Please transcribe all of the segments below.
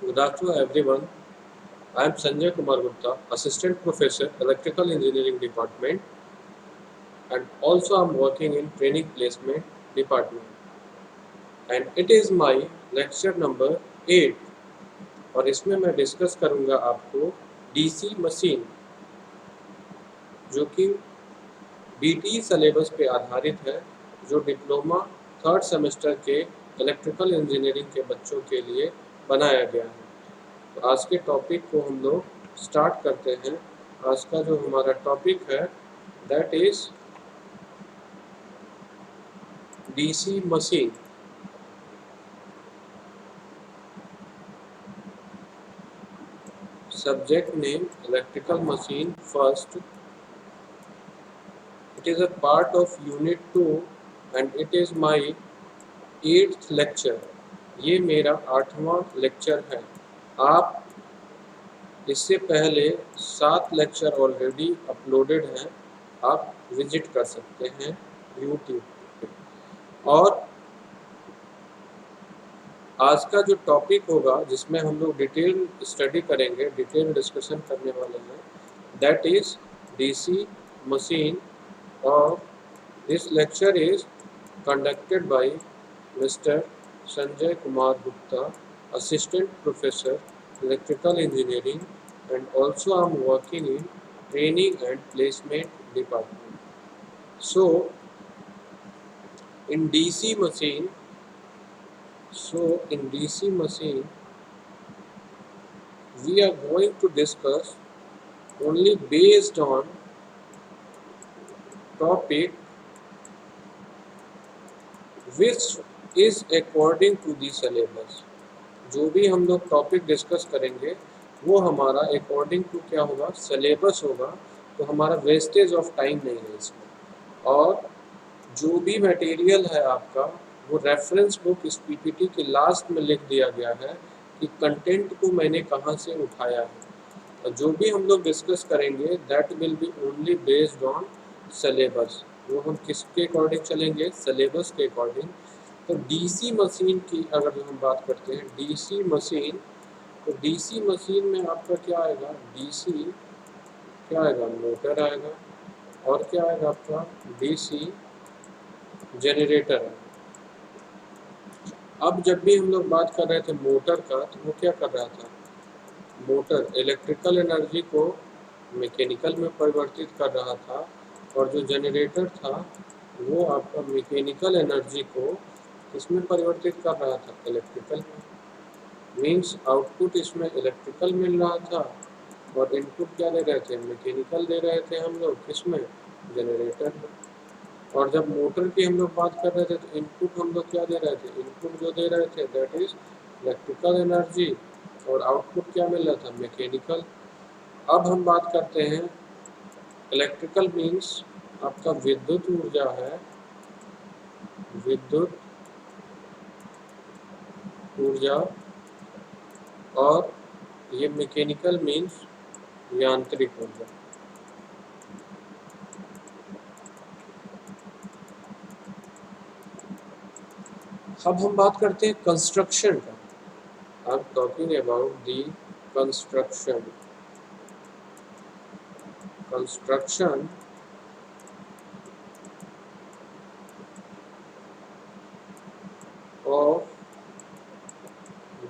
Good afternoon, everyone. I am Sanjay Kumar Gupta, Assistant Professor, Electrical Engineering Department, and also I am working in Training Placement Department. And it is my lecture number 8 और इसमें मैं discuss करूंगा आपको DC machine जो कि BT syllabus पे आधारित है, जो डिप्लोमा 3rd सेमेस्टर के इलेक्ट्रिकल इंजीनियरिंग के बच्चों के लिए बनाया गया है। तो आज के टॉपिक को हम लोग स्टार्ट करते हैं। आज का जो हमारा टॉपिक है that is DC machine. Subject name electrical machine first. It is a part of unit 2 and it is my 8th lecture. ये मेरा 8वां लेक्चर है। आप इससे पहले 7 लेक्चर ऑलरेडी अपलोडेड हैं, आप विजिट कर सकते हैं यूट्यूब पे। और आज का जो टॉपिक होगा जिसमें हम लोग डिटेल स्टडी करेंगे, डिटेल डिस्कशन करने वाले हैं, दैट इज डीसी मशीन। और this lecture is conducted by mister Sanjay Kumar Gupta, assistant professor electrical engineering, and also I am working in training and placement department. So in DC machine we are going to discuss only based on topic which is according to the syllabus. जो भी हम लोग topic discuss करेंगे वो हमारा according to क्या होगा, syllabus होगा। तो हमारा वेस्टेज ऑफ टाइम नहीं है इसमें। और जो भी मटेरियल है आपका वो रेफरेंस बुक इस पीपीटी के लास्ट में लिख दिया गया है कि कंटेंट को मैंने कहाँ से उठाया है। और जो भी हम लोग डिस्कस करेंगे that will be only based on syllabus. वो हम किसके अकॉर्डिंग चलेंगे, सिलेबस के अकॉर्डिंग। तो डीसी मशीन की अगर हम बात करते हैं, डीसी मशीन, तो डीसी मशीन में आपका क्या आएगा, डीसी क्या आएगा, मोटर आएगा। और क्या आएगा आपका, डीसी जनरेटर है। अब जब भी हम लोग बात कर रहे थे मोटर का, तो वो क्या कर रहा था, मोटर इलेक्ट्रिकल एनर्जी को मैकेनिकल में परिवर्तित कर रहा था। और जो जनरेटर था वो आपका मैकेनिकल एनर्जी को किसमें परिवर्तित कर रहा था, इलेक्ट्रिकल में। मीन्स आउटपुट इसमें इलेक्ट्रिकल मिल रहा था और इनपुट क्या दे रहे थे, मैकेनिकल दे रहे थे हम लोग, किसमें, जनरेटर में। और जब मोटर की हम लोग बात कर रहे थे तो इनपुट हम लोग क्या दे रहे थे, इनपुट जो दे रहे थे दैट इज इलेक्ट्रिकल एनर्जी, और आउटपुट क्या मिल रहा था, मैकेनिकल। अब हम बात करते हैं इलेक्ट्रिकल मीन्स आपका विद्युत ऊर्जा है, विद्युत ऊर्जा। और ये मैकेनिकल मीन्स यांत्रिक ऊर्जा। अब हम बात करते हैं कंस्ट्रक्शन का। I am talking about the construction of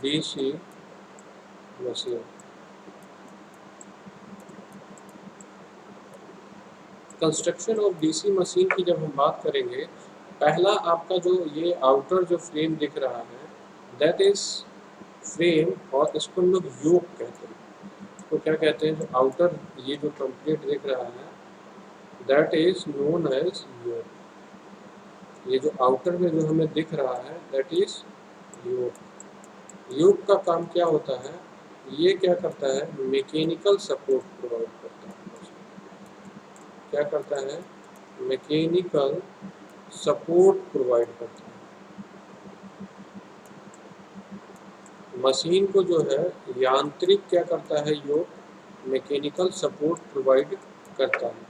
DC machine. Construction of DC machine की जब हम बात करेंगे, पहला आपका जो ये आउटर जो फ्रेम दिख रहा है दैट इज फ्रेम, और इसको हम लोग योक कहते हैं। तो क्या कहते हैं, जो आउटर ये जो कंप्लीट दिख रहा है दैट इज नोन एज योक। ये जो आउटर में जो हमें दिख रहा है दैट इज योक। योक का काम क्या होता है, ये क्या करता है, मैकेनिकल सपोर्ट प्रोवाइड करता है। क्या करता है, मैकेनिकल सपोर्ट प्रोवाइड करता है। मशीन को जो है यांत्रिक क्या करता है, योक, मैकेनिकल सपोर्ट प्रोवाइड करता है।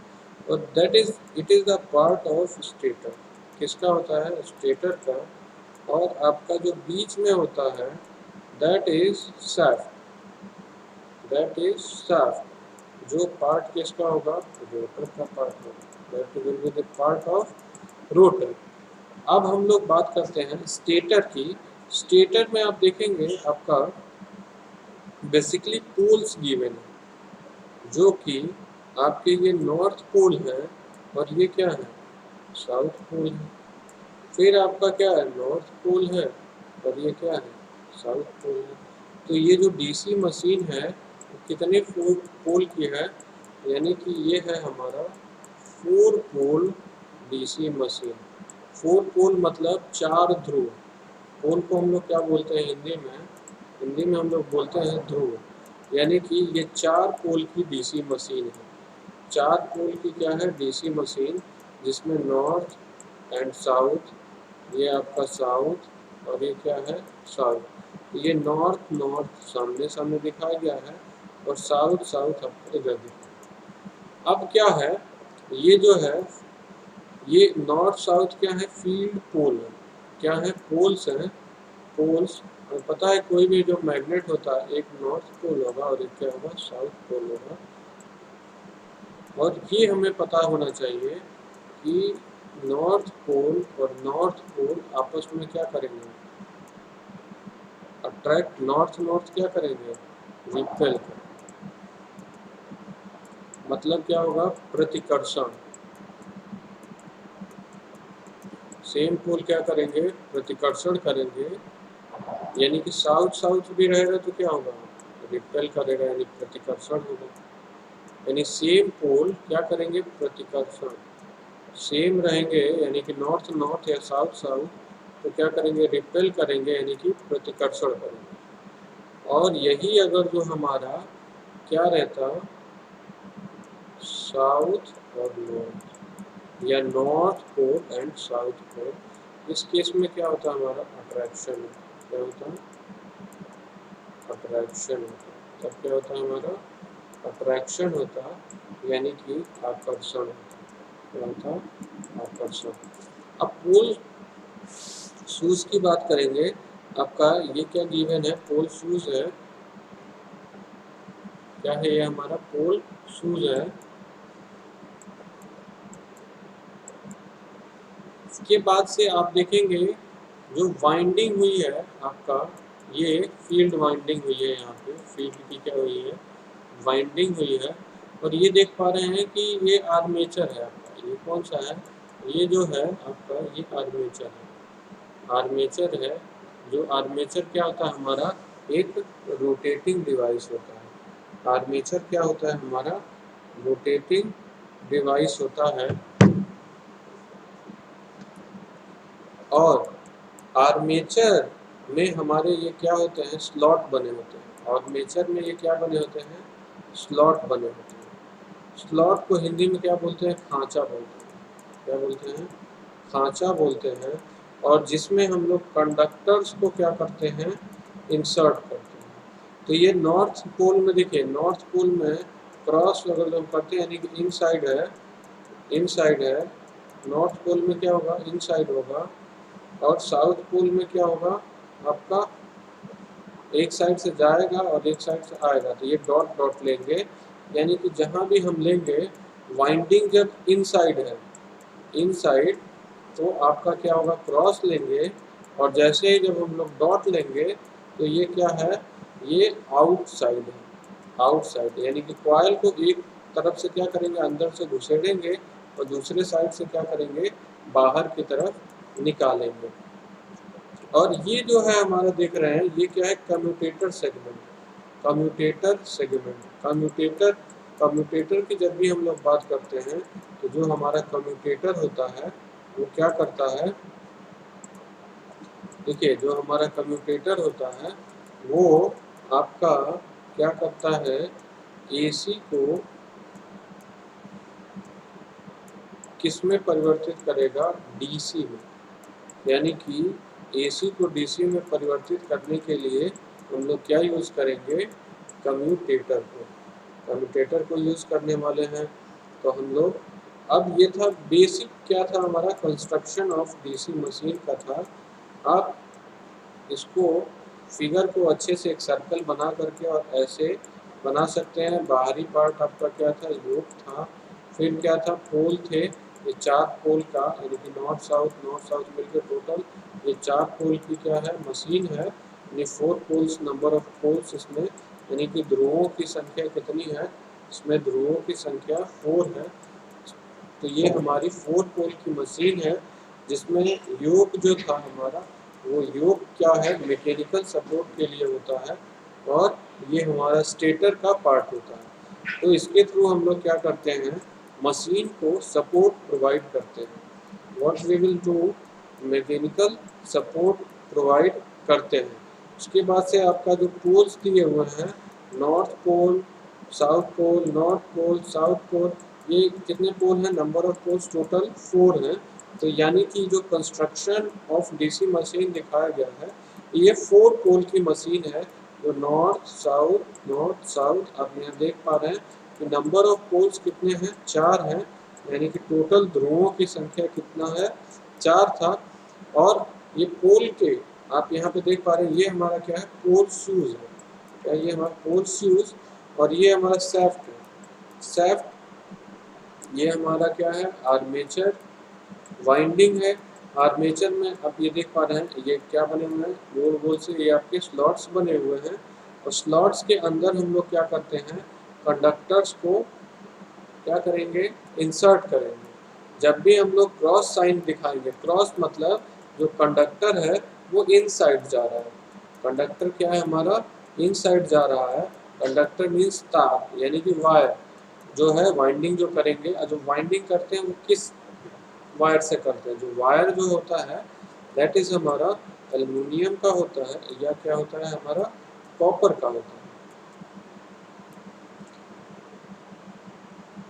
और that is it is the part of stator. किसका होता है, स्टेटर का। और आपका जो बीच में होता है that is shaft, that is shaft. जो पार्ट किसका होगा, रोटर का पार्ट होगा, that will be the part of rotor. अब हम लोग बात करते हैं स्टेटर की। स्टेटर में आप देखेंगे आपका बेसिकली पोल्स गिवन है, जो कि आपके ये नॉर्थ पोल है और ये क्या है, साउथ पोल है। फिर आपका क्या है, नॉर्थ पोल है और ये क्या है, साउथ पोल है। तो ये जो डीसी मशीन है वो कितने पोल की है, यानी कि ये है हमारा 4 पोल डीसी मशीन। 4 पोल मतलब 4 ध्रुव। पोल को हम लोग क्या बोलते हैं हिंदी में, हिंदी में हम लोग बोलते हैं ध्रुव। यानी कि ये 4 पोल की डीसी मशीन है। 4 पोल की क्या है, डीसी मशीन, जिसमें नॉर्थ एंड साउथ, ये आपका साउथ और ये क्या है, साउथ। ये नॉर्थ नॉर्थ सामने सामने दिखाया गया है और साउथ साउथ आपको इधर दिखाया। अब क्या है, ये जो है ये नॉर्थ साउथ क्या है, फील्ड पोल है। क्या है, पोल्स हैं, पोल्स। और पता है कोई भी जो मैग्नेट होता है, एक नॉर्थ पोल होगा और एक क्या होगा, साउथ पोल होगा। और ये हमें पता होना चाहिए कि नॉर्थ पोल और नॉर्थ पोल आपस में क्या करेंगे, अट्रैक्ट, नॉर्थ नॉर्थ क्या करेंगे, रिपेल करेंगे। मतलब क्या होगा, प्रतिकर्षण। सेम पोल क्या करेंगे, प्रतिकर्षण करेंगे। यानी कि साउथ साउथ भी रहेगा तो क्या होगा, रिपेल करेगा, यानी प्रतिकर्षण होगा। यानी सेम पोल क्या करेंगे, प्रतिकर्षण। सेम रहेंगे यानी कि नॉर्थ नॉर्थ या साउथ साउथ, तो क्या करेंगे, रिपेल करेंगे, यानी कि प्रतिकर्षण करेंगे। और यही अगर जो हमारा क्या रहता, साउथ और नॉर्थ या north pole and south pole, इस केस में क्या होता है, हमारा अट्रैक्शन। क्या होता है, अट्रैक्शन होता है। तब क्या होता है, हमारा अट्रैक्शन होता है, यानी कि आकर्षण होता है। क्या होता है, आकर्षण। अब पोल शूज की बात करेंगे। आपका ये क्या गिवन है, पोल शूज है। क्या है ये, हमारा पोल शूज है। इसके बाद से आप देखेंगे जो वाइंडिंग हुई है आपका, ये फील्ड वाइंडिंग हुई है। यहाँ पे फील्ड की क्या हुई है, वाइंडिंग हुई है। और ये देख पा रहे हैं कि ये आर्मेचर है आपका। ये कौन सा है, ये जो है आपका, ये आर्मेचर है। आर्मेचर है, जो आर्मेचर क्या होता है हमारा, एक रोटेटिंग डिवाइस होता है। आर्मेचर क्या होता है हमारा, रोटेटिंग डिवाइस होता है। और आर्मेचर में हमारे ये क्या होते हैं, स्लॉट बने होते हैं। आर्मेचर में ये क्या बने होते हैं, स्लॉट बने होते हैं। स्लॉट को हिंदी में क्या बोलते हैं, खांचा बोलते हैं। क्या बोलते हैं, खांचा बोलते हैं। और जिसमें हम लोग कंडक्टर्स को क्या करते हैं, इंसर्ट करते हैं। तो ये नॉर्थ पोल में देखिए, नॉर्थ पोल में क्रॉस अगर हम करते हैं, यानी कि इनसाइड है, इनसाइड है। नॉर्थ पोल में क्या होगा, इनसाइड होगा। और साउथ पोल में क्या होगा आपका, एक साइड से जाएगा और एक साइड से आएगा। तो ये डॉट डॉट लेंगे, यानी कि जहाँ भी हम लेंगे वाइंडिंग जब इनसाइड है, इनसाइड, तो आपका क्या होगा, क्रॉस लेंगे। और जैसे ही जब हम लोग डॉट लेंगे तो ये क्या है, ये आउटसाइड है। आउटसाइड यानी कि कॉइल को एक तरफ से क्या करेंगे, अंदर से घुसेड़ेंगे और दूसरे साइड से क्या करेंगे, बाहर की तरफ निकालेंगे। और ये जो है हमारा देख रहे हैं, ये क्या है, commutator segment. Commutator segment, commutator, commutator की जब भी हम लोग बात करते हैं तो जो हमारा कम्यूटेटर होता है वो क्या करता है, देखिए जो हमारा कम्यूटेटर होता है वो आपका क्या करता है, एसी को किस में परिवर्तित करेगा, डीसी में। यानी कि एसी को डीसी में परिवर्तित करने के लिए हम लोग क्या यूज़ करेंगे, कम्यूटेटर को। कम्यूटेटर को यूज़ करने वाले हैं। तो हम लोग, अब ये था बेसिक, क्या था हमारा, कंस्ट्रक्शन ऑफ डीसी मशीन का था। आप इसको फिगर को अच्छे से एक सर्कल बना करके और ऐसे बना सकते हैं। बाहरी पार्ट आपका क्या था, योक था, फिर क्या था, पोल थे, ये 4 पोल का यानी कि नॉर्थ साउथ मिलकर टोटल ये 4 पोल की क्या है, मशीन है। यानी 4 पोल्स, नंबर ऑफ पोल्स इसमें, यानी कि ध्रुवों की संख्या कितनी है, इसमें ध्रुवों की संख्या 4 है। तो ये हमारी 4 पोल की मशीन है, जिसमें योक जो था हमारा, वो योक क्या है, मैकेनिकल सपोर्ट के लिए होता है, और ये हमारा स्टेटर का पार्ट होता है। तो इसके थ्रू हम लोग क्या करते हैं, मशीन को सपोर्ट प्रोवाइड करते हैं। What we will do, mechanical support provide करते हैं। उसके बाद से आपका जो पोल्स दिए हुए हैं, north pole, south pole, north pole, south pole, ये कितने पोल हैं, नंबर ऑफ पोल्स टोटल 4 हैं। तो यानी कि जो कंस्ट्रक्शन ऑफ डीसी मशीन दिखाया गया है, ये 4 पोल की मशीन है, जो नॉर्थ साउथ आप यहाँ देख पा रहे हैं कि नंबर ऑफ पोल्स कितने हैं, 4 हैं। यानी कि टोटल ध्रुवों की संख्या कितना है, 4 था। और ये पोल के आप यहाँ पे देख पा रहे हैं, ये हमारा क्या है, पोल शूज है, क्या ये हमारा पोल शूज, और ये हमारा सैफ्ट है। सैफ्ट ये हमारा क्या है, आर्मेचर वाइंडिंग है। आर्मेचर में आप ये देख पा रहे हैं, ये क्या बने हुए हैं, गोल गोल से ये आपके स्लॉट्स बने हुए हैं, और स्लॉट्स के अंदर हम लोग क्या करते हैं, कंडक्टर्स को क्या करेंगे, इंसर्ट करेंगे। जब भी हम लोग क्रॉस साइन दिखाएंगे, क्रॉस मतलब जो कंडक्टर है वो इन साइड जा रहा है, कंडक्टर क्या है हमारा, इन साइड जा रहा है। कंडक्टर मीन्स तार, यानी कि वायर जो है, वाइंडिंग जो करेंगे, और जो वाइंडिंग करते हैं वो किस वायर से करते हैं, जो वायर जो होता है दैट इज हमारा एल्युमिनियम का होता है, या क्या होता है हमारा, कॉपर का होता है।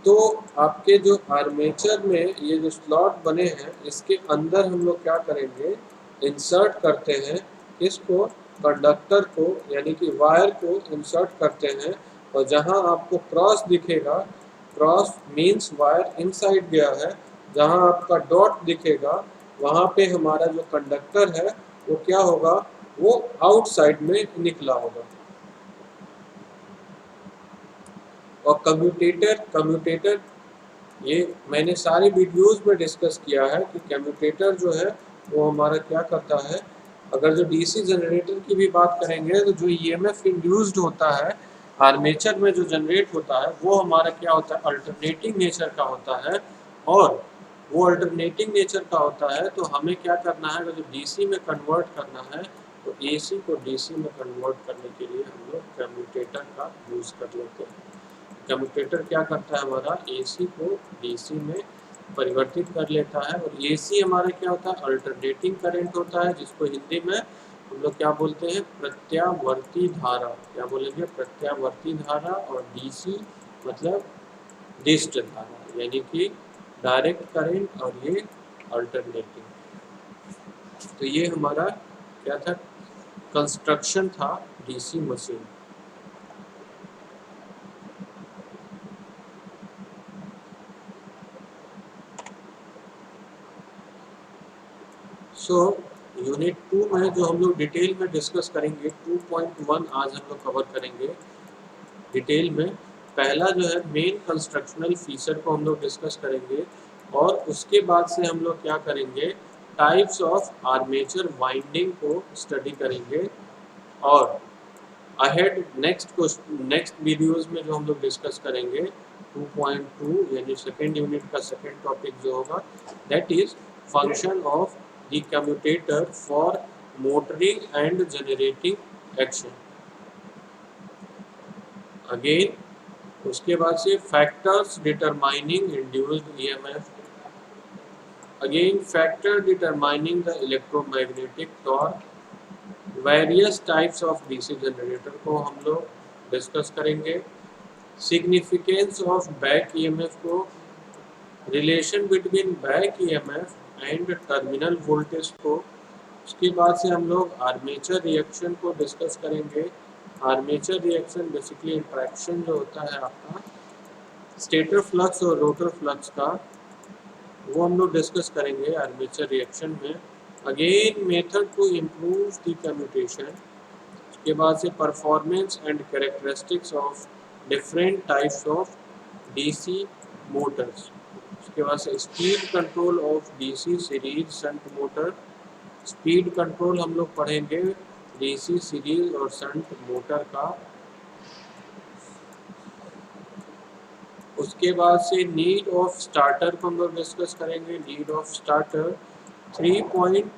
तो आपके जो आर्मेचर में ये जो स्लॉट बने हैं, इसके अंदर हम लोग क्या करेंगे, इंसर्ट करते हैं इसको, कंडक्टर को, यानी कि वायर को इंसर्ट करते हैं। और जहां आपको क्रॉस दिखेगा, क्रॉस मीन्स वायर इनसाइड गया है, जहां आपका डॉट दिखेगा वहां पे हमारा जो कंडक्टर है वो क्या होगा, वो आउटसाइड में निकला होगा। और कम्यूटेटर, कम्यूटेटर ये मैंने सारी वीडियोस में डिस्कस किया है कि कम्यूटेटर जो है वो हमारा क्या करता है। अगर जो डीसी जनरेटर की भी बात करेंगे, तो जो ईएमएफ इंड्यूस्ड होता है आर्मेचर में जो जनरेट होता है, वो हमारा क्या होता है, अल्टरनेटिंग नेचर का होता है। और वो अल्टरनेटिंग नेचर का होता है, तो हमें क्या करना है, अगर जो डीसी में कन्वर्ट करना है, तो एसी को डीसी में कन्वर्ट करने के लिए हम लोग कम्यूटेटर का यूज़ कर लेते हैं। कम्यूटेटर क्या करता है, हमारा एसी को डीसी में परिवर्तित कर लेता है। और एसी हमारा क्या होता है, अल्टरनेटिंग करंट होता है, जिसको हिंदी में हम लोग क्या बोलते हैं, प्रत्यावर्ती धारा। क्या बोलेंगे, प्रत्यावर्ती धारा। और डीसी मतलब डिस्ट धारा, यानी कि डायरेक्ट करंट, और ये अल्टरनेटिंग। तो ये हमारा क्या था, कंस्ट्रक्शन था डीसी मशीन। सो यूनिट 2 में जो हम लोग डिटेल में डिस्कस करेंगे, 2.1 आज हम लोग कवर करेंगे डिटेल में। पहला जो है मेन कंस्ट्रक्शनल फीचर को हम लोग डिस्कस करेंगे, और उसके बाद से हम लोग क्या करेंगे, टाइप्स ऑफ आर्मेचर वाइंडिंग को स्टडी करेंगे। और अहेड नेक्स्ट वीडियोस में जो हम लोग डिस्कस करेंगे 2.2 यानी सेकेंड यूनिट का सेकेंड टॉपिक जो होगा, that is function of the commutator for motoring and generating action. Again उसके बाद से factors determining induced EMF, again factor determining the electromagnetic torque, various types of DC generator को हम लोग discuss करेंगे। सिग्निफिकेंस ऑफ बैक ईएमएफ को, relation between back EMF and terminal voltage को। उसके बाद से हम लोग आर्मेचर रिएक्शन को डिस्कस करेंगे। आर्मेचर रिएक्शन बेसिकली इंट्रैक्शन जो होता है आपका स्टेटर फ्लक्स और रोटर फ्लक्स का, वो हम लोग डिस्कस करेंगे आर्मेचर रिएक्शन में। Again method to improve the commutation, उसके बाद से performance and characteristics of different types of DC motors. उसके बाद से speed control of DC series shunt motor. Speed control हम लोग पढ़ेंगे डीसी सीरीज और शंट मोटर का। उसके बाद से नीड ऑफ स्टार्टर को हम लोग डिस्कस करेंगे। Need of starter 3 point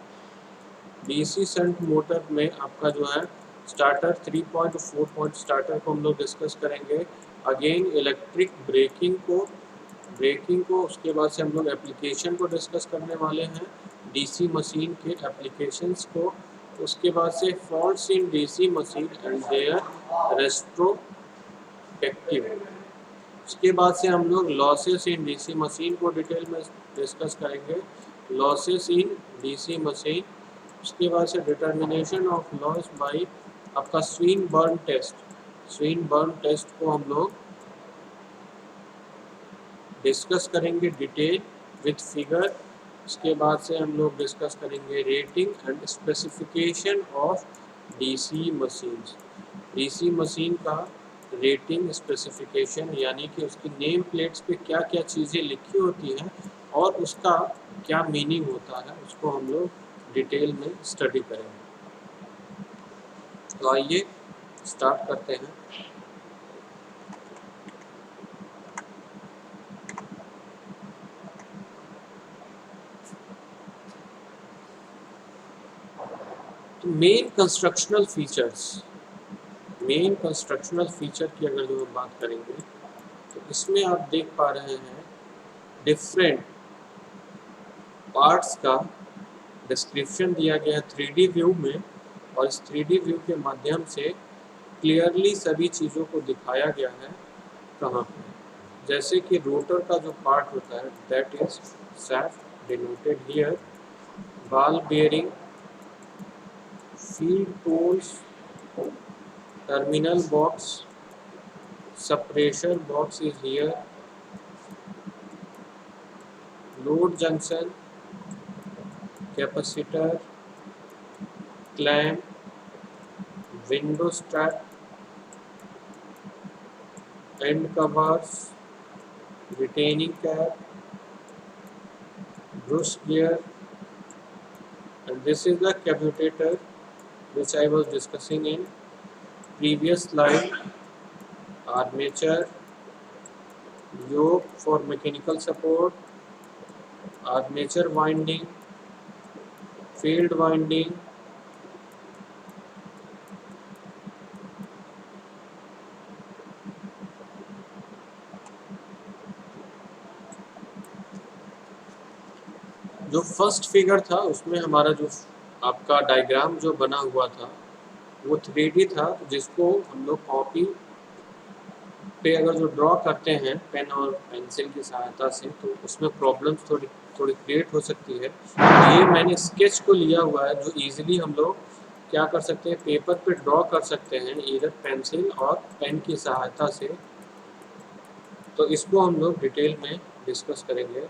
DC shunt motor में आपका जो है स्टार्टर 3.4 पॉइंट स्टार्टर को हम लोग डिस्कस करेंगे। अगेन इलेक्ट्रिक ब्रेकिंग को उसके बाद से हम लोग एप्लीकेशन को डिस्कस करने वाले हैं, डीसी मशीन के एप्लीकेशंस को। उसके बाद से faults in DC machine and their retrospective. उसके बाद से हम लोग लॉसेस इन डीसी मशीन को डिटेल में डिस्कस करेंगे, लॉसेस इन डीसी मशीन। उसके बाद से डिटर्मिनेशन ऑफ लॉस बाय आपका स्विनबर्न टेस्ट को हम लोग डिस्कस करेंगे डिटेल विथ फिगर। उसके बाद से हम लोग डिस्कस करेंगे rating and specification of DC machines. DC machine का रेटिंग स्पेसिफिकेशन यानी कि उसकी नेम प्लेट्स पे क्या क्या चीज़ें लिखी होती हैं और उसका क्या मीनिंग होता है, उसको हम लोग डिटेल में स्टडी करेंगे। तो आइए स्टार्ट करते हैं। तो मेन कंस्ट्रक्शनल फीचर की अगर जो हम बात करेंगे तो इसमें आप देख पा रहे हैं डिफरेंट पार्ट्स का डिस्क्रिप्शन दिया गया है 3D व्यू में, और इस 3D व्यू के माध्यम से क्लियरली सभी चीज़ों को दिखाया गया है। कहाँ पे? जैसे कि रोटर का जो पार्ट होता है that is shaft denoted here, ball bearing, field poles, terminal box, suppressor box is here, load junction, capacitor, clamp, window strap, end covers, retaining cap, brush gear, and this is the commutator which I was discussing in previous slide. Armature, yoke for mechanical support, armature winding, field winding, जो first figure था उसमें हमारा जो आपका diagram जो बना हुआ था वो 3D था, जिसको हम लोग कॉपी पे अगर जो ड्रॉ करते हैं पेन और पेंसिल की सहायता से तो उसमें प्रॉब्लम्स थोड़ी क्रिएट हो सकती है। ये मैंने स्केच को लिया हुआ है जो इजीली हम लोग क्या कर सकते हैं, पेपर पे ड्रॉ कर सकते हैं इधर पेंसिल और पेन की सहायता से। तो इसको हम लोग डिटेल में डिस्कस करेंगे।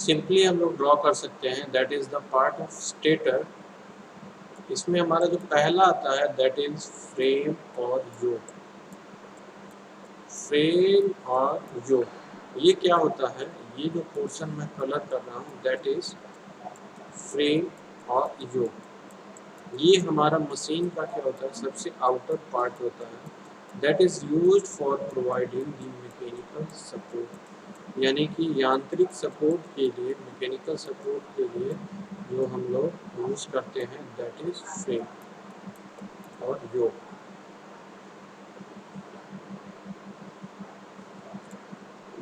सिंपली हम लोग ड्रॉ कर सकते हैं, that is the part of stator. इसमें हमारा जो पहला आता है दैट इज फ्रेम और योक। फ्रेम और योक ये क्या होता है, ये जो पोर्शन मैं कलर कर रहा हूँ दैट इज फ्रेम और योक। ये हमारा मशीन का क्या होता है, सबसे आउटर पार्ट होता है that is used for providing the mechanical support, यानी कि यांत्रिक सपोर्ट के लिए, मैकेनिकल सपोर्ट के लिए जो हम लोग यूज करते हैं दैट इज फ्रेम और योक।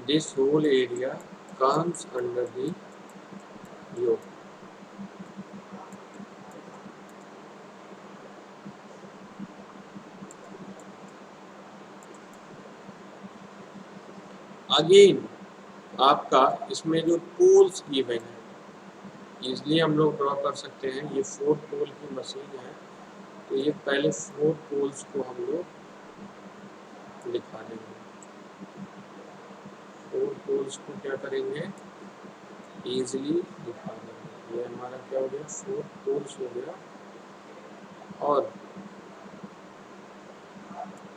This whole area comes under the yoke. Again आपका इसमें जो पोल्स गिवन है इजली हम लोग ड्रॉ कर सकते हैं। ये 4 पोल की मशीन है, तो ये पहले 4 पोल्स को हम लोग लिखा देंगे। 4 पोल्स को क्या करेंगे, इजली लिखा देंगे। ये हमारा क्या हो गया, 4 पोल्स हो गया। और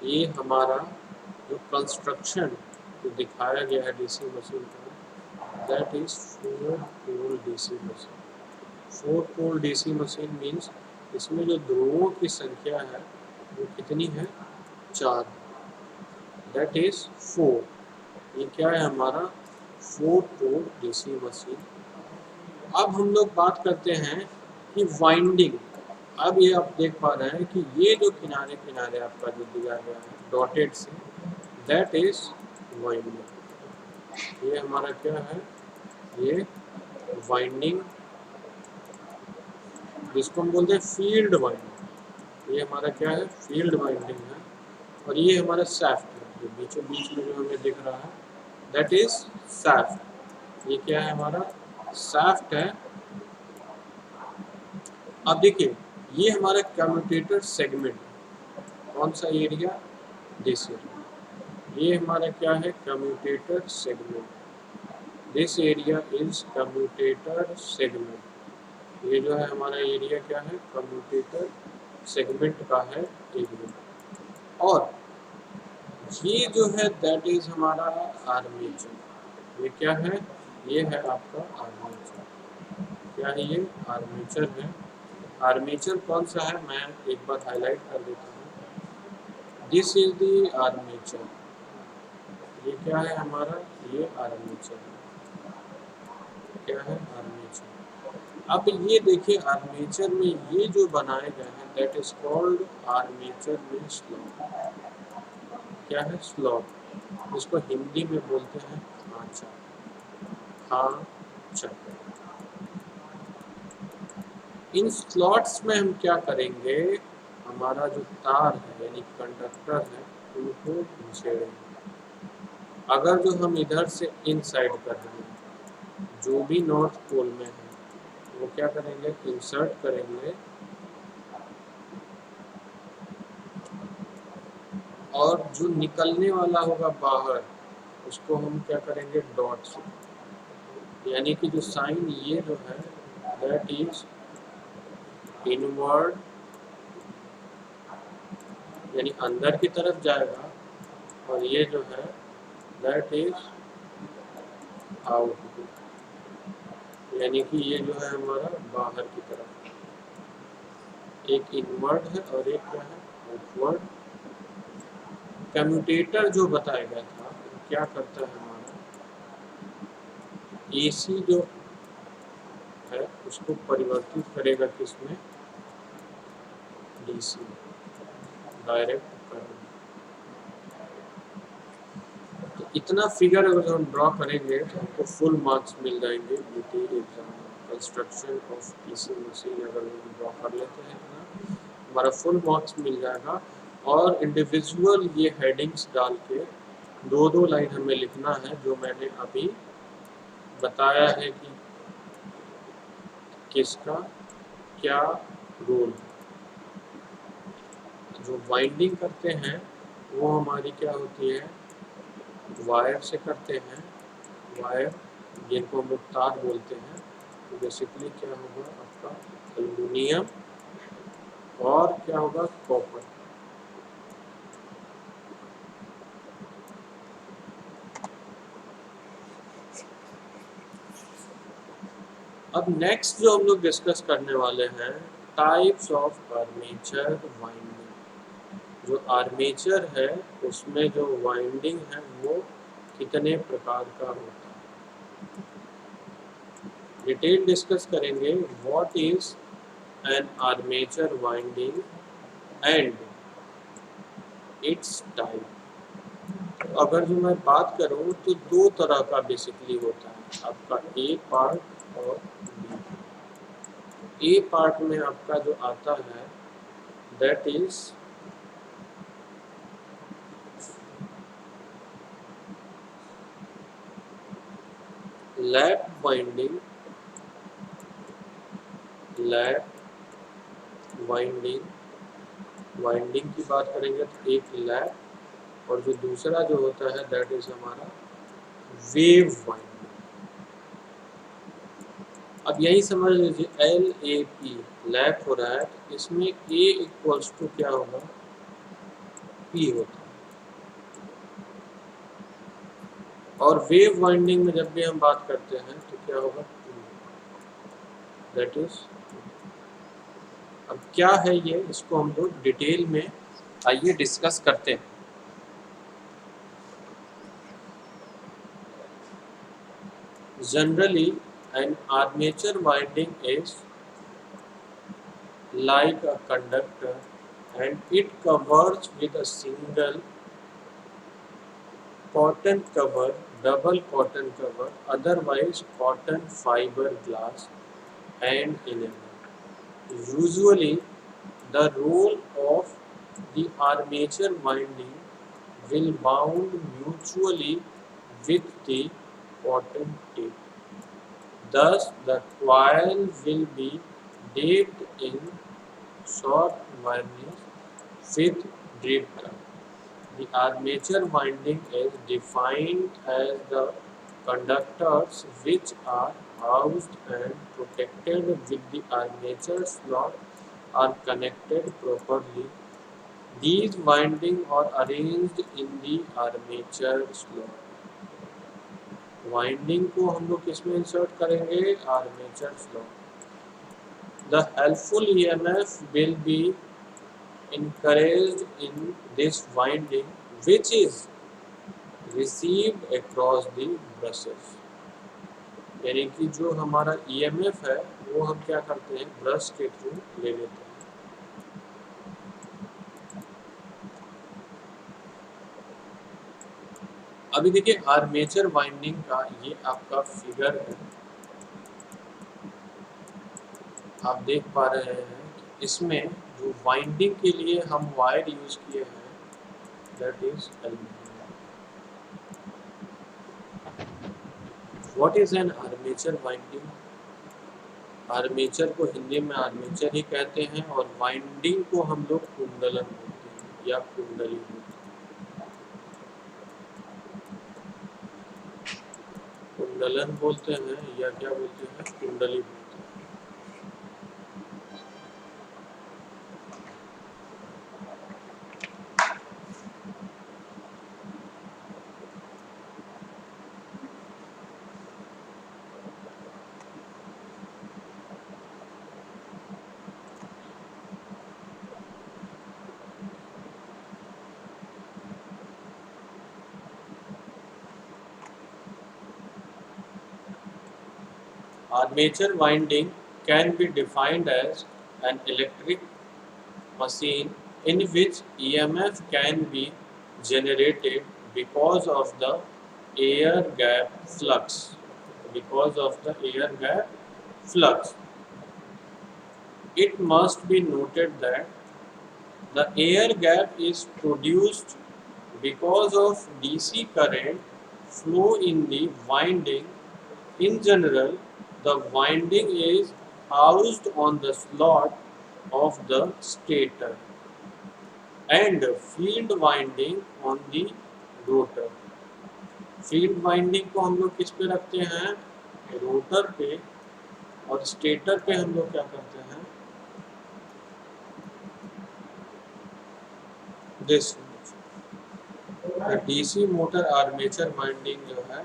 ये हमारा जो कंस्ट्रक्शन जो दिखाया गया है डीसी मशीन का, that is 4 pole DC machine. 4 pole DC machine means इसमें जो ध्रुवों की संख्या है वो कितनी है, 4, दैट इज 4। ये क्या है हमारा 4 पोल डीसी मशीन। अब हम लोग बात करते हैं कि वाइंडिंग। अब ये आप देख पा रहे हैं कि ये जो किनारे किनारे आपका जो दिया गया है डॉटेड से, दैट इज वाइंडिंग। ये हमारा क्या है, ये वाइंडिंग, जिसको हम बोलते हैं फील्ड वाइंडिंग। ये हमारा क्या है, फील्ड वाइंडिंग है। और ये हमारा सैफ्ट है, जो बीचों बीच में जो हमें दिख रहा है, दैट इज सैफ्ट। ये क्या है, हमारा सैफ्ट है। अब देखिए ये हमारा कम्यूटेटर सेगमेंट, कौन सा एरिया, दिस एरिया। ये हमारा क्या है, commutator segment. This area is commutator segment. ये जो है हमारा एरिया क्या है, कम्यूटेटर सेगमेंट का है एरिया। और ये जो है दैट इज हमारा आर्मेचर। ये क्या है, ये है आपका आर्मेचर। क्या है ये, आर्मेचर है। आर्मेचर कौन सा है, मैं एक बार हाईलाइट कर देता हूँ। This is the armature. ये क्या है हमारा, ये आर्मेचर है। क्या है, आर्मेचर। अब ये देखिए आर्मेचर में ये जो बनाए गए हैं दैट इज कॉल्ड आर्मेचर में स्लॉट। क्या है, स्लॉट। इसको हिंदी में बोलते हैं खांचा। खांचा। इन स्लॉट्स में हम क्या करेंगे, हमारा जो तार है यानी कंडक्टर है उनको घुसेड़ेंगे। अगर जो हम इधर से इनसाइड कर रहे हैं, जो भी नॉर्थ पोल में है वो क्या करेंगे, इंसर्ट करेंगे। और जो निकलने वाला होगा बाहर उसको हम क्या करेंगे, डॉट से। यानी कि जो साइन ये जो है दैट इज इनवर्ड, यानी अंदर की तरफ जाएगा। और ये जो है दैट इज आउटवर्ड, यानी कि ये जो है हमारा बाहर की तरफ। एक इनवर्ड है और एक क्या है, आउटवर्ड। कम्यूटेटर जो बताया गया था क्या करता है, हमारा एसी जो है उसको परिवर्तित करेगा किसमें, डीसी, डायरेक्ट करंट। तो इतना फिगर अगर हम ड्रॉ करेंगे तो हमको फुल मार्क्स मिल जाएंगे UT exam. Construction of DC machine अगर हम ड्रॉ कर लेते हैं ना, हमारा फुल मार्क्स मिल जाएगा। और इंडिविजुअल ये हेडिंग्स डाल के 2-2 लाइन हमें लिखना है, जो मैंने अभी बताया है कि किसका क्या रोल। जो वाइंडिंग करते हैं वो हमारी क्या होती है, वायर से करते हैं। वायर जिनको हम लोग तार बोलते हैं, तो बेसिकली क्या होगा आपका एल्युमिनियम और क्या होगा, कॉपर। अब नेक्स्ट जो हम लोग डिस्कस करने वाले हैं, टाइप्स ऑफ आर्मेचर वाइंडिंग। जो आर्मेचर है उसमें जो वाइंडिंग है वो कितने प्रकार का होता है, डिटेल डिस्कस करेंगे। What is an armature winding and it's type. अगर जो मैं बात करूं तो 2 तरह का बेसिकली होता है आपका, ए पार्ट और बी। ए पार्ट में आपका जो आता है that is lap winding, winding की बात करेंगे तो एक लैप, और जो दूसरा जो होता है दैट इज हमारा वेव वाइंडिंग। अब यही समझ लीजिए LAP लैप हो रहा है, तो इसमें A इक्वल्स टू क्या होगा, P होता है। और वेव वाइंडिंग में जब भी हम बात करते हैं तो क्या होगा, दैट इज। अब क्या है ये, इसको हम लोग डिटेल में आइए डिस्कस करते हैं। Generally an armature winding is like a conductor and it covers with a single cotton cover, double cotton cover, otherwise cotton fiber glass and enamel. Usually the role of the armature winding will bound mutually with the cotton tape. Thus, the coil will be dipped in short varnish with drip gun. The armature winding is defined as the conductors which are housed and protected with the armature slot are connected properly. These windings are arranged in the armature slot. Winding को हम लोग किसमें insert करेंगे, armature slot. The helpful EMF will be encouraged in this winding which is received across the brushes। यानी कि जो हमारा EMF है वो हम क्या करते हैं, ब्रश के थ्रू ले लेते हैं। अभी देखिए आर्मेचर वाइंडिंग का ये आपका फिगर है, आप देख पा रहे हैं कि इसमें जो वाइंडिंग के लिए हम वायर यूज किए हैं that is aluminium. What is an armature winding? Armature को हिंदी में आर्मेचर ही कहते हैं और वाइंडिंग को हम लोग कुंडलन बोलते हैं या कुंडली बोलते हैं। कुंडलन बोलते हैं या क्या बोलते हैं, कुंडली बोलते हैं। Armature winding can be defined as an electric machine in which EMF can be generated because of the air gap flux. Because of the air gap flux. It must be noted that the air gap is produced because of DC current flow in the winding. In general, the winding is housed on the slot of the stator and field winding on the rotor. Field winding को हम लोग किस पे रखते हैं, rotor पे, और stator पे हम लोग क्या करते हैं, this DC motor armature winding जो है,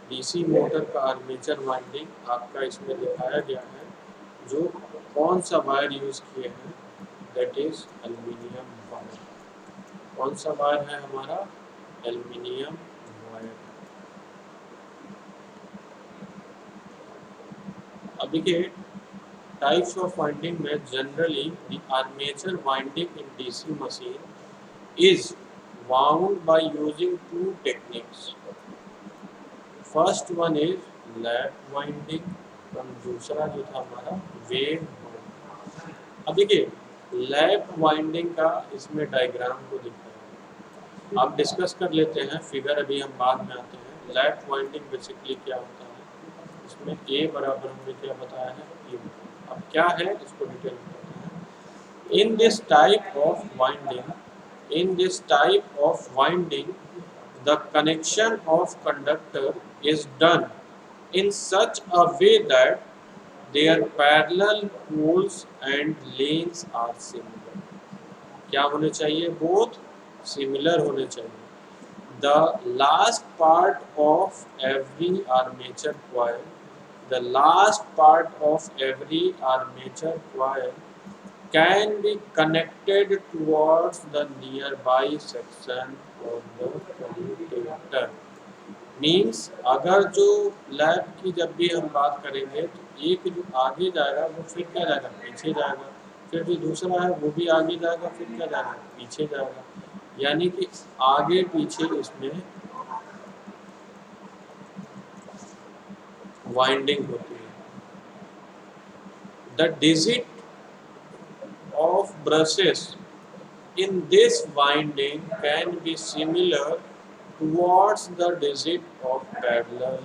डीसी मोटर का आर्मेचर वाइंडिंग आपका इसमें दिखाया गया है। जो कौन सा वायर यूज किए हैं दैट इज एल्युमिनियम वायर। कौन सा वायर है हमारा, एल्युमिनियम वायर। अब देखिए टाइप्स ऑफ वाइंडिंग में generally the armature winding in DC machine is wound by using two techniques. First one is lap winding और दूसरा जो था हमारा वेव वाइंडिंग। अब देखिए लैप वाइंडिंग का इसमें डायग्राम को दिखाया, आप डिस्कस कर लेते हैं, फिगर अभी हम बाद में आते हैं। लैप वाइंडिंग बेसिकली क्या होता है, इसमें ए बराबर हमने क्या बताया है, ए। अब क्या है इसको डिटेल में बताते हैं। In this type of winding the connection of conductor is done in such a way that their parallel poles and lanes are similar। क्या होने चाहिए, बोथ सिमिलर होने चाहिए। The last part of every armature coil the last part of every armature coil can be connected towards the nearby section of the commutator। Means अगर जो lab की जब भी हम बात करेंगे तो एक जो आगे जाएगा वो फिर क्या जाएगा, पीछे जाएगा। फिर जो दूसरा है वो भी आगे जाएगा, फिर क्या जाएगा, पीछे जाएगा। यानी कि आगे पीछे इसमें वाइंडिंग होती है। The digit of brushes in this winding can be similar towards the digit of parallel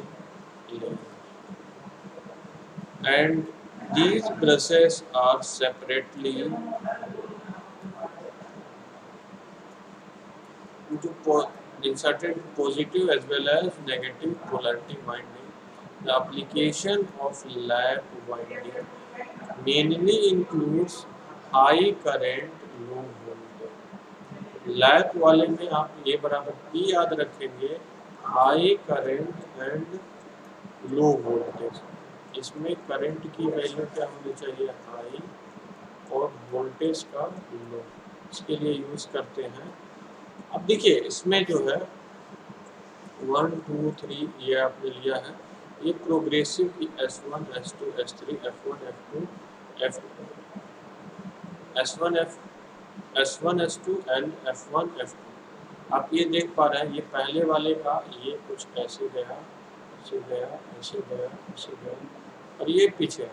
lane, and these brushes are separately inserted positive as well as negative polarity winding. The application of lap winding mainly includes high current, low voltage। Lap वाले में आप ए बराबर P याद रखेंगे, high current and low voltage. इसमें current की value क्या होनी चाहिए, हाई, और वोल्टेज का लो। इसके लिए यूज करते हैं। अब देखिए इसमें जो है 1 2 3 ये आपने लिया है, ये प्रोग्रेसिव की S1 S2 S3 F1 F2 S1 S2 and F1 F2। आप ये देख पा रहे हैं, ये पहले वाले का ये कुछ ऐसे गया, ऐसे गया, ऐसे गया, ऐसे गया, और ये पीछे है।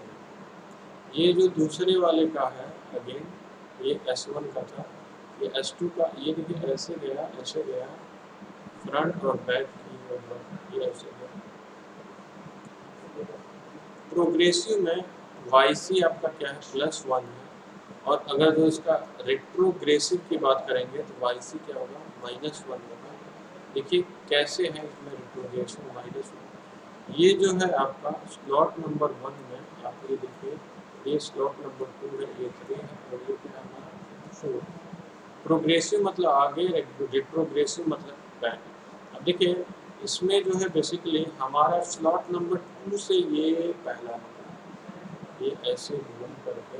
ये जो दूसरे वाले का है अगेन, ये S1 का था, ये S2 का, ये देखिए ऐसे गया, ऐसे गया, फ्रंट और बैक की, ये ऐसे गया। प्रोग्रेसिव में YC आपका क्या है, +1 है, और अगर जो इसका रेट्रोग्रेसिव की बात करेंगे तो YC क्या होगा, -1 होगा। देखिए कैसे है इसमें रेट्रोग्रेशन, -1। ये जो है आपका स्लॉट नंबर 1 में आप ये देखिए, ये स्लॉट नंबर 2 में ये 3 है, और ये क्या है 4। प्रोग्रेसिव मतलब आगे, रेट्रोग्रेसिव मतलब बैक। अब देखिए इसमें जो है बेसिकली हमारा स्लॉट नंबर 2 से ये पहला होगा, ये ऐसे मूव करके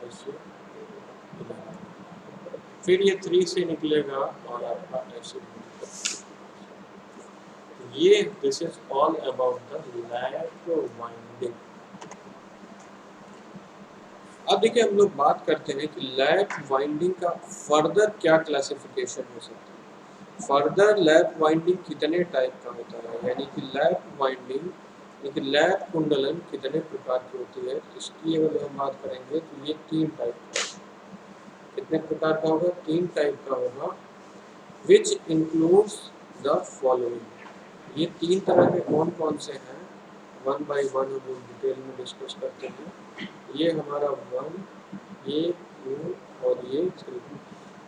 ऐसे, फिर ये 3 से निकलेगा और आपका ऐसे। ये this is all about the lap winding. अब देखिए हम लोग बात करते हैं कि लैप वाइंडिंग का फर्दर क्या क्लासिफिकेशन हो सकता है। फर्दर लैप वाइंडिंग कितने टाइप का होता है, यानी कि लैप वाइंडिंग, यानी कि लैप कुंडलन कितने प्रकार की होती है, इसकी अगर हम बात करेंगे तो ये 3 टाइप का। कितने प्रकार का होगा, 3 टाइप का होगा। Which includes the following. ये 3 तरह के कौन कौन से हैं, 1 बाई 1 हम लोग डिटेल में डिस्कस करते हैं। ये हमारा 1, ये 2 और ये 3।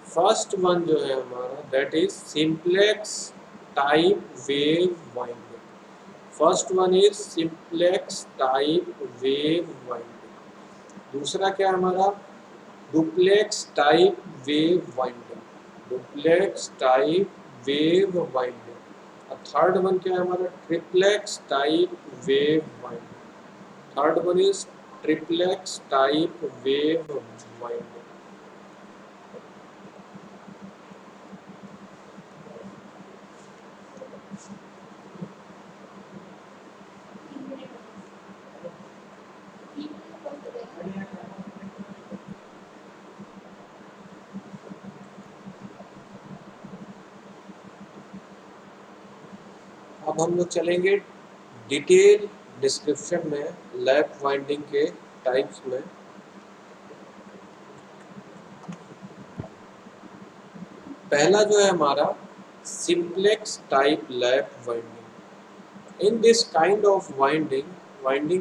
फर्स्ट वन जो है हमारा, that is simplex type wave winding. First one is simplex type wave winding. दूसरा क्या हमारा, duplex type wave winding, duplex type wave winding. और थर्ड वन क्या है हमारा, triplex type wave winding. Third one is triplex type wave winding. अब हम लोग चलेंगे डिटेल डिस्क्रिप्शन में लैप वाइंडिंग के टाइप्स में। पहला जो है हमारा simplex type lap winding. In this kind of winding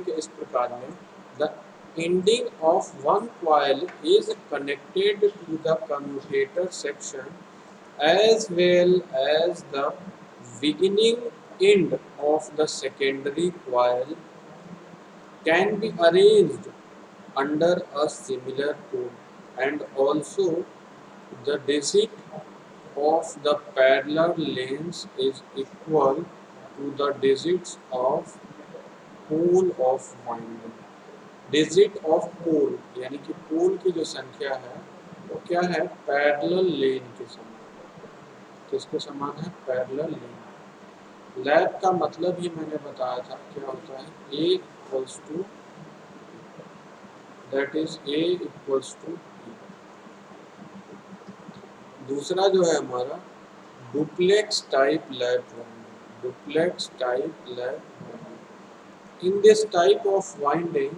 के इस प्रकार में, the ending of one coil is connected to the commutator section as well as the beginning end of the secondary coil can be arranged under a similar code, and also the digit of the parallel lanes is equal to the digits of pole of winding. Digit of pole यानी कि पोल की जो संख्या है वो क्या है, parallel लेन के समान। किसके समान है, पैरेलल लेन। लैब का मतलब ही मैंने बताया था क्या होता है, A equals to that is A equals to. दूसरा जो है हमारा duplex type lap winding. Duplex type lap winding. In this type of winding,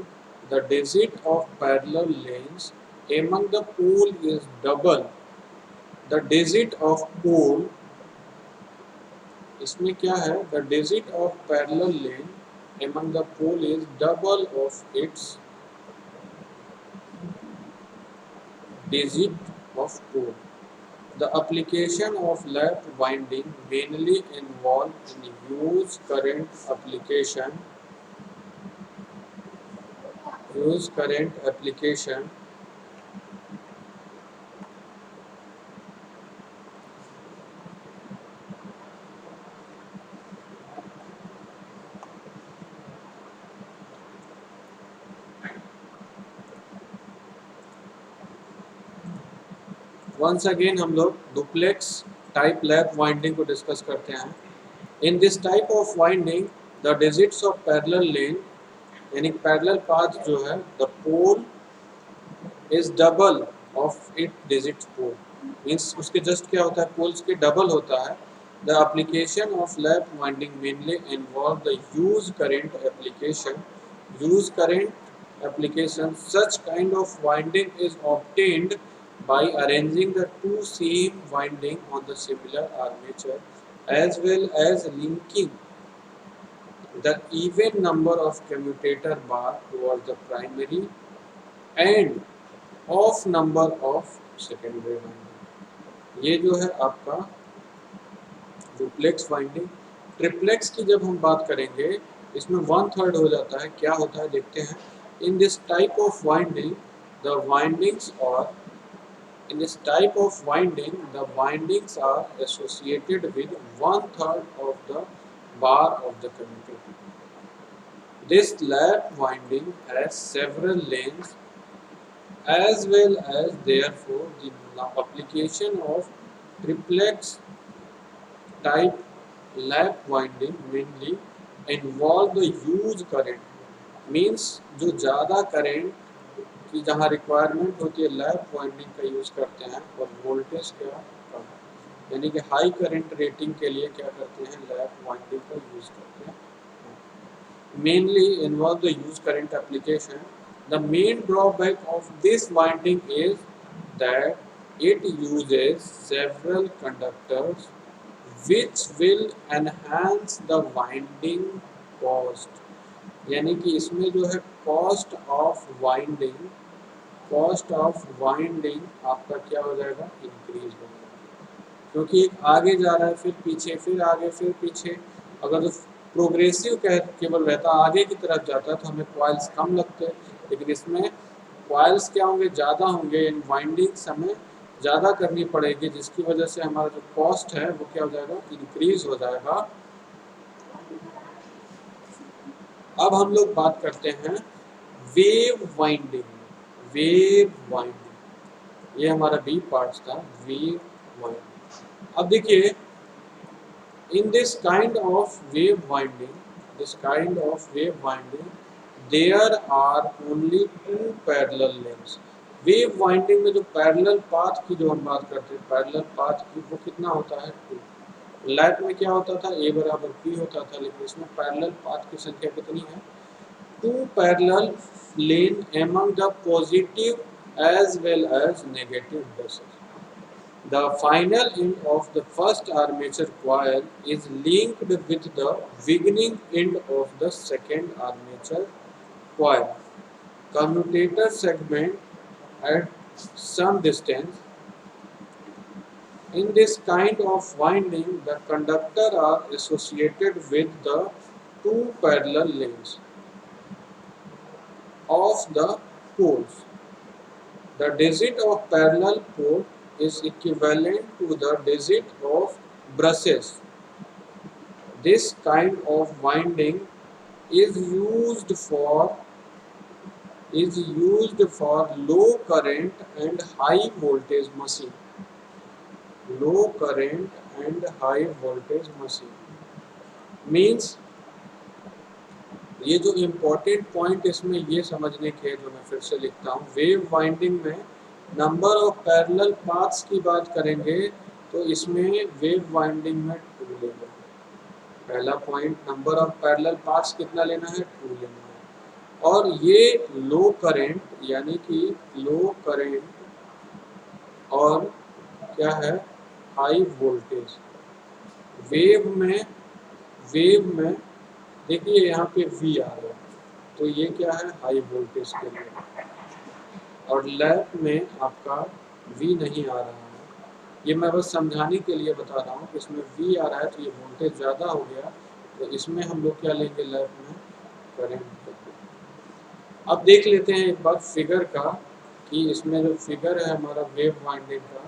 the digit of parallel lanes among the pole is double. The digit of pole, इसमें क्या है, the digit of parallel lane among the pole is double of its digit of pole. The application of lap winding mainly involve in use current application. Once again हम लोग duplex type lap winding को discuss करते हैं। In this type of winding the digits of parallel lane यानी parallel path जो है, the pole is double of it digit pole, means उसके just क्या होता है, पोल्स के डबल होता है। The application of lap winding mainly involve the use current application. Use current application such kind of winding is obtained by arranging the two same winding on the similar armature as well as linking the even number of commutator bar towards the primary and off number of secondary winding। ये जो है आपका duplex winding. Triplex की जब हम बात करेंगे इसमें 1/3 हो जाता है। क्या होता है देखते हैं। In this type of winding the windings और In this type of winding, the windings are associated with 1/3 of the bar of the commutator. This lap winding has several lanes as well as therefore the application of triplex type lap winding mainly involve the use current, means जो ज़्यादा current कि जहाँ requirement होती है lap winding का use करते हैं और वोल्टेज क्या कम, यानी कि हाई करंट रेटिंग के लिए क्या करते हैं, लैप वाइंडिंग का यूज़ करते हैं। Mainly involve the use current application. The main drawback of this winding is that it uses several conductors which will enhance the winding cost, यानी कि इसमें जो है कॉस्ट ऑफ वाइंडिंग आपका क्या हो जाएगा, इंक्रीज हो जाएगा, क्योंकि एक आगे जा रहा है फिर पीछे फिर आगे फिर पीछे। अगर जो प्रोग्रेसिव केबल रहता आगे की तरफ जाता है तो हमें कॉइल्स कम लगते हैं, लेकिन इसमें कॉइल्स क्या होंगे, ज़्यादा होंगे। इन वाइंडिंग्स हमें ज़्यादा करनी पड़ेगी, जिसकी वजह से हमारा जो कॉस्ट है वो क्या हो जाएगा, इंक्रीज हो जाएगा। अब हम लोग बात करते हैं वेव वाइंडिंग। ये हमारा बी पार्ट था, वेव वाइंडिंग। अब देखिए, in this kind of wave winding there are only 2 parallel lens. Wave winding में जो पैरेलल पाथ की जो हम बात करते हैं, पैरेलल पाथ की वो कितना होता है, 2। लैप में क्या होता था, A बराबर P होता था, लेकिन इसमें पैरेलल पाथ की संख्या कितनी है, 2 parallel lane among the positive as well as negative buses। The final end of the first armature coil is linked with the beginning end of the second armature coil. Commutator segment at some distance. In this kind of winding, the conductor are associated with the two parallel lanes of the poles. The digit of parallel pole is equivalent to the digit of brushes. This kind of winding is used for low current and high voltage machine. Low current and high voltage machine means ये जो important point इसमें ये समझने के जो मैं फिर से लिखता हूँ, वेव वाइंडिंग में नंबर ऑफ पैरेलल पाथ्स की बात करेंगे तो इसमें वेव वाइंडिंग में 2 लेना है। पहला point, number of parallel paths कितना लेना है, 2 लेना है। और ये लो करंट यानी कि लो करंट और क्या है, हाई वोल्टेज। वेव में देखिए यहाँ पे V आ रहा है तो ये क्या है, हाई वोल्टेज के लिए। और लैप में आपका V नहीं आ रहा है, ये मैं बस समझाने के लिए बता रहा हूँ कि इसमें V आ रहा है तो ये वोल्टेज ज़्यादा हो गया, तो इसमें हम लोग क्या लेंगे, लैप में करंट। अब देख लेते हैं एक बार फिगर का कि इसमें जो फिगर है हमारा वेव वाइंडिंग का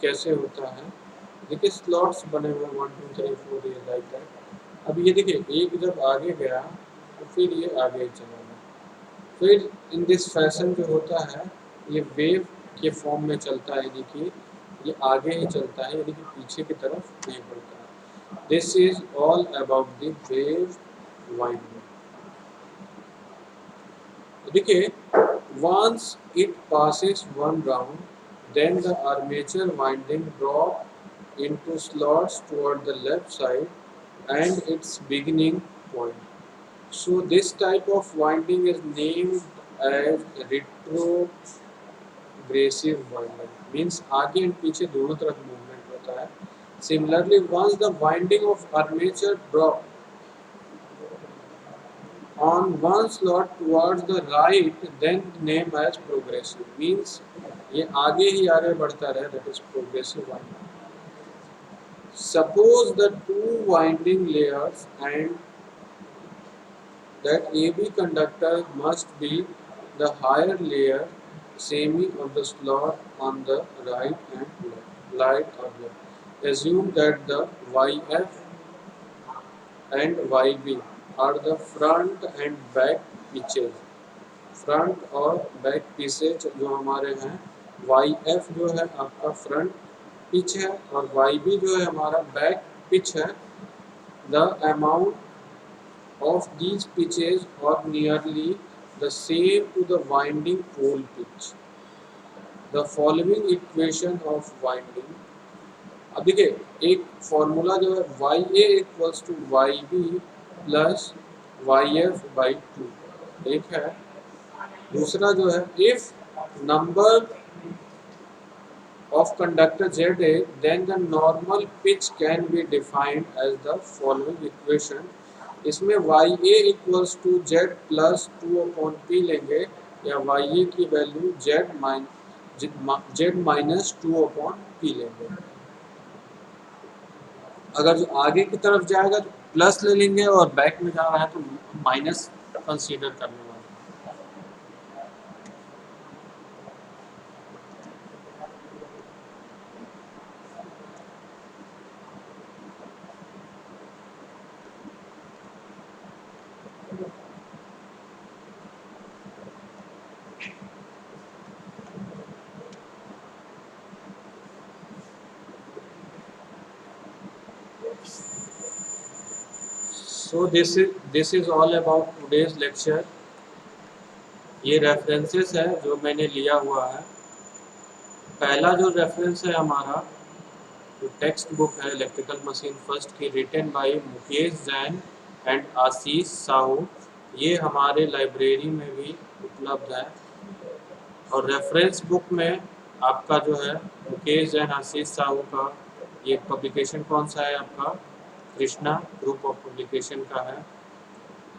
कैसे होता है। देखिए स्लॉट्स बने हुए 1 2 3 4 ये लाइक दैट। अब ये देखिए एक जब आगे गया तो फिर ये आगे चला गया, फिर इन दिस फैशन जो होता है ये वेव के फॉर्म में चलता है, यानी कि ये आगे ही चलता है, यानी कि पीछे की तरफ नहीं बढ़ता है। This is all about the wave winding. देखिए once it passes one round, then the armature winding drop into slots toward the left side and its beginning point. So this type of winding is named as retrogressive winding, means आगे and पीछे दोनों तरफ movement होता है। Similarly, once the winding of armature drop on one slot towards the right, then named as progressive, means ये आगे ही आगे बढ़ता रहे, that is progressive winding. Suppose the two winding layers and that AB conductor must be the higher layer semi of the slot on the right and left. Assume that the YF and YB are the front and back pitches. Front और back pieces जो हमारे हैं, Y F जो है आपका front pitch है और Y B जो है हमारा बैक पिच है। The amount of these pitches are nearly the same to the winding pole pitch. The following equation of winding, अब देखिए एक फॉर्मूला जो है Y A equals to Y B plus Y F by 2 एक है। दूसरा जो है, if number of conductor ZA then the normal pitch can be defined as the following equation. इसमें YA equals to Z plus 2/P लेंगे या YA की value Z minus 2/P लेंगे। अगर जो आगे की तरफ जाएगा तो प्लस ले लेंगे और बैक में जा रहा है तो माइनस कंसीडर करने वाले। So this is all about today's lecture. ये रेफरेंसेस है जो मैंने लिया हुआ है। पहला जो रेफरेंस है हमारा जो टेक्स्ट बुक है इलेक्ट्रिकल मशीन फर्स्ट की, written by Mukesh Jain and Ashish Sahu, ये हमारे लाइब्रेरी में भी उपलब्ध है। और रेफरेंस बुक में आपका जो है मुकेश जैन आशीष साहू का ये पब्लिकेशन कौन सा है आपका, कृष्णा ग्रुप ऑफ पब्लिकेशन का है।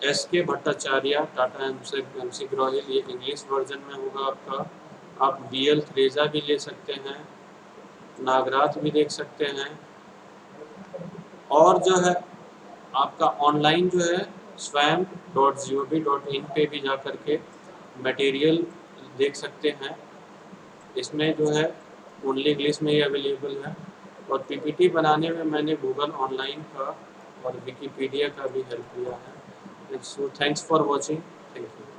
एस के भट्टाचार्य टाटा एमसी ग्रोहिल, ये इंग्लिश वर्जन में होगा आपका। आप बी एल थ्रेजा भी ले सकते हैं, नागराज भी देख सकते हैं। और जो है आपका ऑनलाइन जो है swam.gov.in पे भी जा कर के मटेरियल देख सकते हैं। इसमें जो है ओनली इंग्लिश में ही अवेलेबल है। और पीपीटी बनाने में मैंने गूगल ऑनलाइन का और विकिपीडिया का भी हेल्प लिया है। So thanks for watching, thank you.